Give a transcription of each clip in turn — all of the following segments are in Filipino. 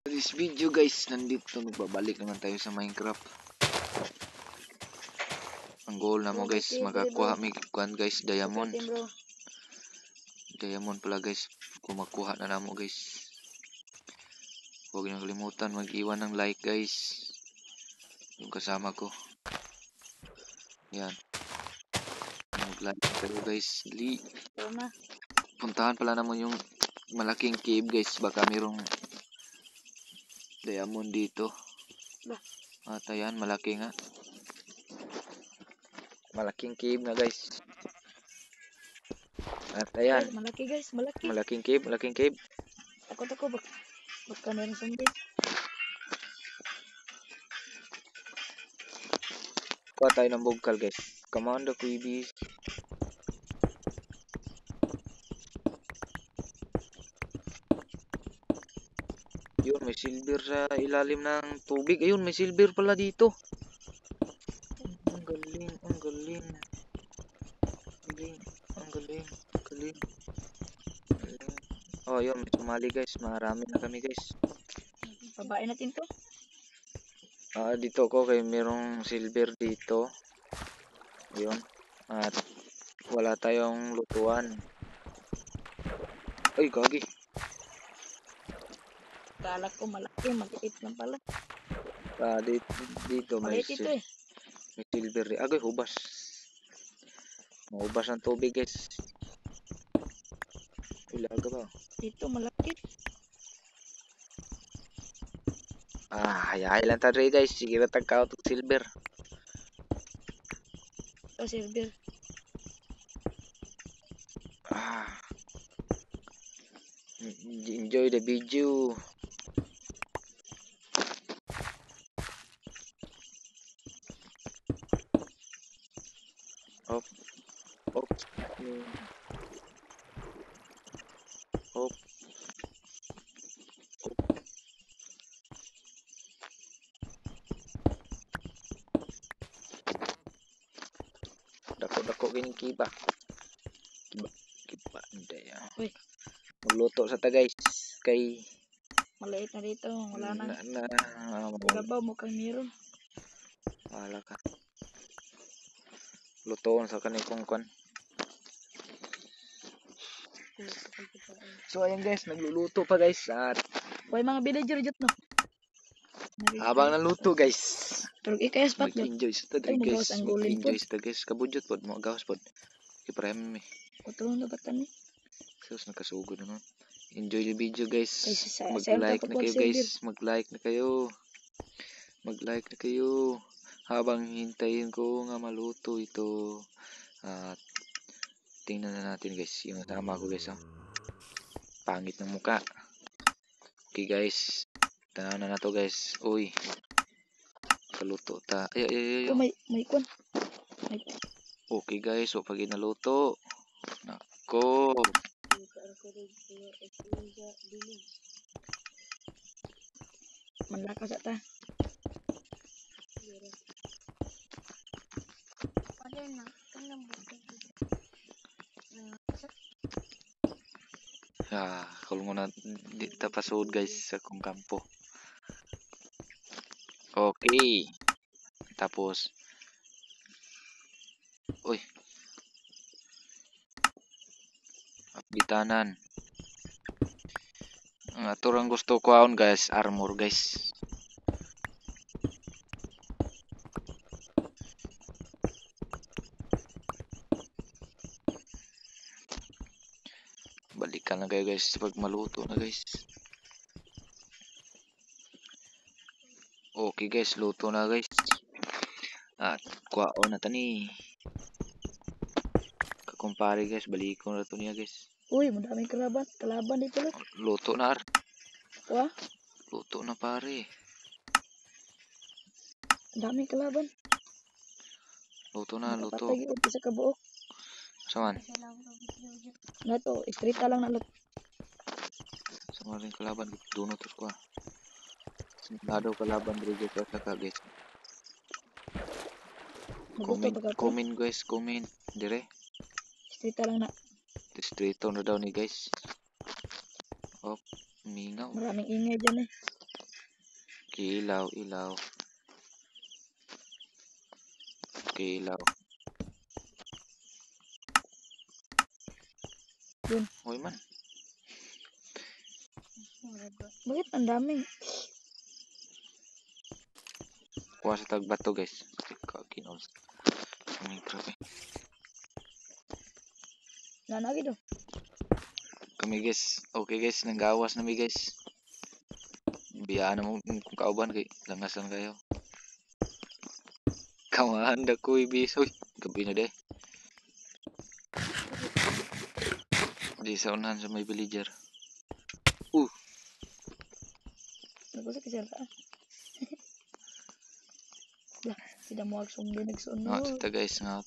This video guys, nandito nagbabalik naman tayo sa Minecraft. Ang goal na mo guys, makakuha may kuan guys, diamond. Diamond pala guys, kung makuha na namo guys. Huwag niyo kalimutan mag-iwan ng like guys. Yung kasama ko. Yan. Mag-like kayo guys. Puntahan pala naman yung malaking cave guys, baka mayroong diamond dito. At ayan, malaki nga. Malaking cave na guys. At ayan. Malaki guys, malaki. Malaking cave. Takot baka meron zombie. Kuha tayo ng bugkal guys. Come on the Quibis. Yun, may silver sa ilalim ng tubig. Ayun, may silver pala dito. Ang galing. Oh, yun, may sumali guys. Marami na kami guys. Babae natin to. Dito ko kay merong silver dito. Yun. At wala tayong lutuan. Ay, gagi. Kala ko malaki, maliit lang pala. Dito may Maliit ito may silver. Agay, hubas. Mahubas ang tubig guys. Ilaga ba? Dito malaki. Hayay lang tayo guys. Sige na tagkaot ng silver. Ito silver. Enjoy the video. Hop. Dako gini kiba. Kiba hindi ya. Uy. Magluto sa ta guys. Kay Maliit na dito, wala na. Ibabaw mukhang meron. Wala ka. Lutoon sa kanikong kwan. So ayan guys, nagluluto pa guys at Uy, mga villager jut no. habang naluto guys. Pero ikay spot jut. Mag-enjoy sa ta guys. Mag-enjoy sa ta guys. Kabudjot pod mo gawas pod. Iprem mi. Utulong na batan ni. Sus nakasugod na. Enjoy the video guys. Mag-like na kayo guys. Mag-like na kayo. Mag-like na kayo. Habang hintayin ko nga maluto ito. At tingnan na natin guys. Yung tama ko guys. Pangit ng muka. Okay guys. Tanaw na to guys. Uy. Kaluto ta. Ay. May kwan. Okay guys. So pag naluto. Nako. Manlakas ta. Kalau na di tapasod guys sa kong kampo. Okay. Tapos uy. Upditanan. Ang aturang gusto ko aon guys, armor guys. Balikan na kayo guys pag maluto na guys. Okay guys, luto na guys. At kuwaon na tani. Kakumpare guys, balikon na to niya guys. Uy, madaming kalaban dito lang. Luto na ar. Wah? Luto na pare. Daming kalaban. Luto na. Patay yung isa kabuok. Saman? Na to, istrita lang na lot. Sama rin kalaban. Dono terus ko. Nado kalaban diri guys sa guys. Comment guys, comment dire. Istrita lang na. Istrito na daw ni guys. Oh, mingaw. Maraming ingay dyan eh. Okay, ilaw, ilaw. Okay, ilaw. Yun. Hoy man. Bakit ang daming? Kuha sa tagbato guys. Kinaw sa grabe. Nanagi do. Kami guys. Okay guys, nanggawas na mi guys. Biyaan na mo kung kauban kay langasan kayo. Kamahanda ko ibis. Uy, gabi na de. Di sa unahan sa may villager. Nagusap kasi ka. Lah, sila mo agsong din Nga, nagsunod. sita guys, ngot.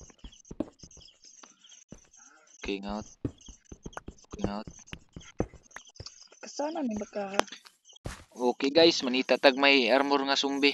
Okay, ngot. Okay, ngot. Kasana ni baka Okay guys, manita tag may armor nga sumbi.